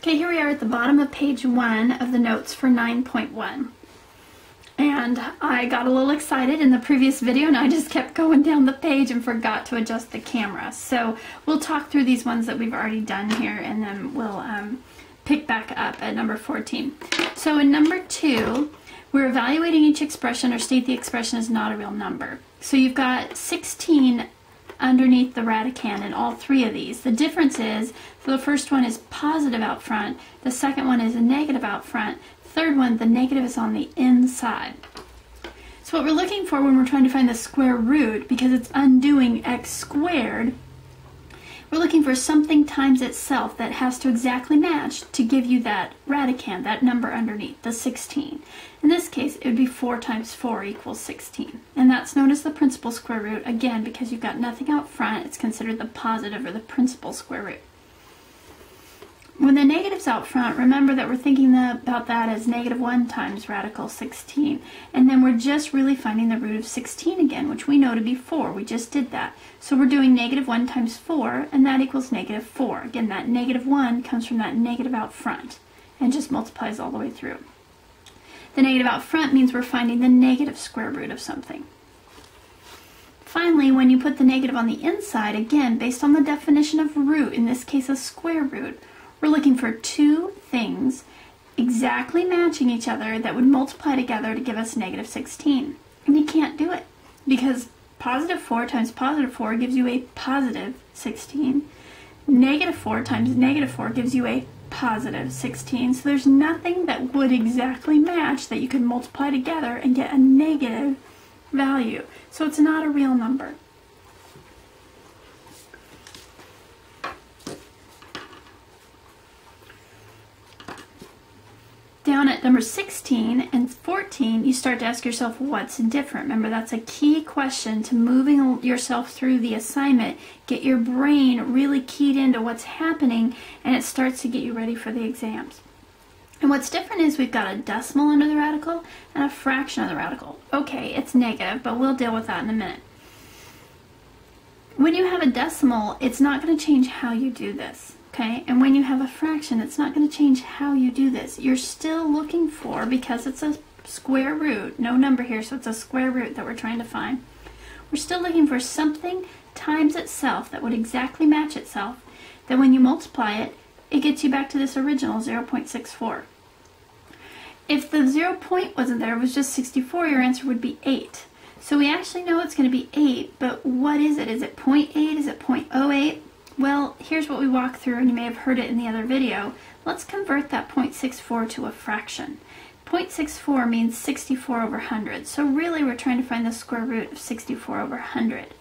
Okay, here we are at the bottom of page 1 of the notes for 9.1. And I got a little excited in the previous video and I just kept going down the page and forgot to adjust the camera. So we'll talk through these ones that we've already done here and then we'll pick back up at number 14. So in number 2, we're evaluating each expression or state the expression is not a real number. So you've got 16 underneath the radicand in all 3 of these. The difference is, so the first one is positive out front, the second one is a negative out front, third one, the negative is on the inside. So what we're looking for when we're trying to find the square root, because it's undoing x squared, we're looking for something times itself that has to exactly match to give you that radicand, that number underneath, the 16. In this case, it would be 4 times 4 equals 16. And that's known as the principal square root, again, because you've got nothing out front, it's considered the positive or the principal square root. When the negative's out front, remember that we're thinking about that as negative 1 times radical 16. And then we're just really finding the root of 16 again, which we know to be 4. We just did that. So we're doing negative 1 times 4, and that equals negative 4. Again, that negative 1 comes from that negative out front and just multiplies all the way through. The negative out front means we're finding the negative square root of something. Finally, when you put the negative on the inside, again, based on the definition of root, in this case a square root, we're looking for 2 things exactly matching each other that would multiply together to give us negative 16. And you can't do it because positive 4 times positive 4 gives you a positive 16. Negative 4 times negative 4 gives you a positive 16. So there's nothing that would exactly match that you could multiply together and get a negative value. So it's not a real number. Down at number 16 and 14, you start to ask yourself what's different. Remember, that's a key question to moving yourself through the assignment. Get your brain really keyed into what's happening, and it starts to get you ready for the exams. And what's different is we've got a decimal under the radical and a fraction of the radical. Okay, it's negative, but we'll deal with that in a minute. When you have a decimal, it's not going to change how you do this. Okay, and when you have a fraction, it's not going to change how you do this. You're still looking for, because it's a square root, no number here, so it's a square root that we're trying to find. We're still looking for something times itself that would exactly match itself, that when you multiply it, it gets you back to this original 0.64. If the 0 point wasn't there, it was just 64, your answer would be 8. So we actually know it's going to be 8, but what is it? Is it 0.8? Is it 0.08? Well, here's what we walked through, and you may have heard it in the other video. Let's convert that 0.64 to a fraction. 0.64 means 64 over 100, so really we're trying to find the square root of 64 over 100.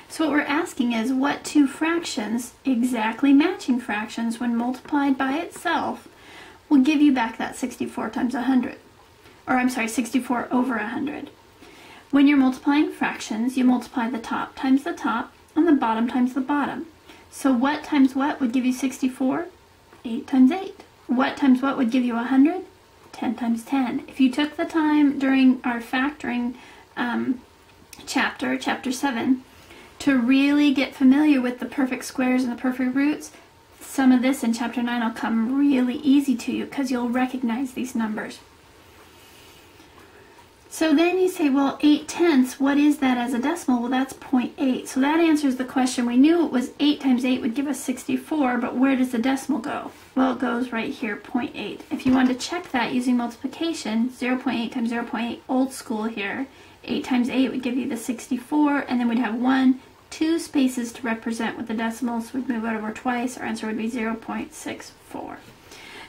So what we're asking is what 2 fractions, exactly matching fractions, when multiplied by itself, will give you back that 64 times 100. Or I'm sorry, 64 over 100. When you're multiplying fractions, you multiply the top times the top and the bottom times the bottom. So what times what would give you 64? 8 times 8. What times what would give you 100? 10 times 10. If you took the time during our factoring chapter 7, to really get familiar with the perfect squares and the perfect roots, some of this in chapter 9 will come really easy to you because you'll recognize these numbers. So then you say, well, 8/10, what is that as a decimal? Well, that's 0.8. So that answers the question. We knew it was 8 times 8 would give us 64, but where does the decimal go? Well, it goes right here, 0.8. If you wanted to check that using multiplication, 0.8 times 0.8, old school here, 8 times 8 would give you the 64, and then we'd have 1, 2 spaces to represent with the decimals. We'd move it over twice. Our answer would be 0.64.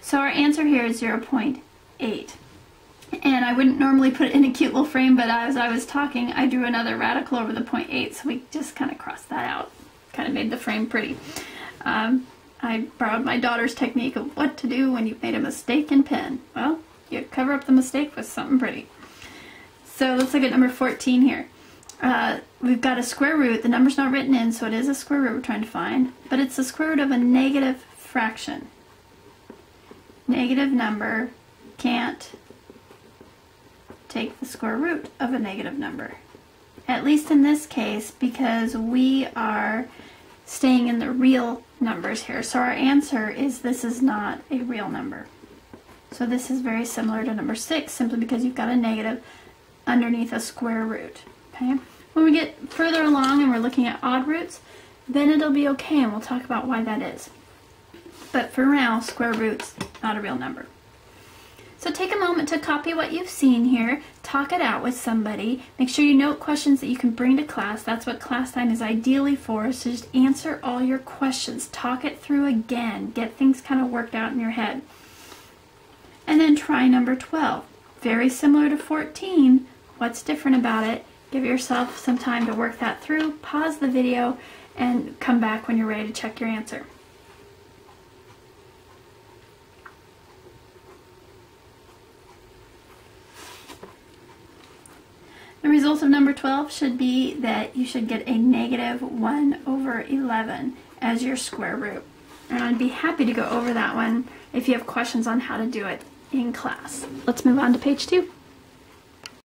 So our answer here is 0.8. And I wouldn't normally put it in a cute little frame, but as I was talking, I drew another radical over the 0.8, so we just kind of crossed that out. Kind of made the frame pretty. I borrowed my daughter's technique of what to do when you've made a mistake in pen. Well, you cover up the mistake with something pretty. So let's look at number 14 here. We've got a square root. The number's not written in, so it is a square root we're trying to find, but it's the square root of a negative fraction. Negative number can't take the square root of a negative number. At least in this case, because we are staying in the real numbers here. So our answer is this is not a real number. So this is very similar to number 6, simply because you've got a negative underneath a square root. Okay. When we get further along and we're looking at odd roots, then it'll be okay, and we'll talk about why that is. But for now, square root's not a real number. So take a moment to copy what you've seen here, talk it out with somebody, make sure you note questions that you can bring to class. That's what class time is ideally for, so just answer all your questions, talk it through again, get things kind of worked out in your head. And then try number 12. Very similar to 14. What's different about it? Give yourself some time to work that through, pause the video, and come back when you're ready to check your answer. The result of number 12 should be that you should get a negative 1/11 as your square root. And I'd be happy to go over that one if you have questions on how to do it in class. Let's move on to page 2.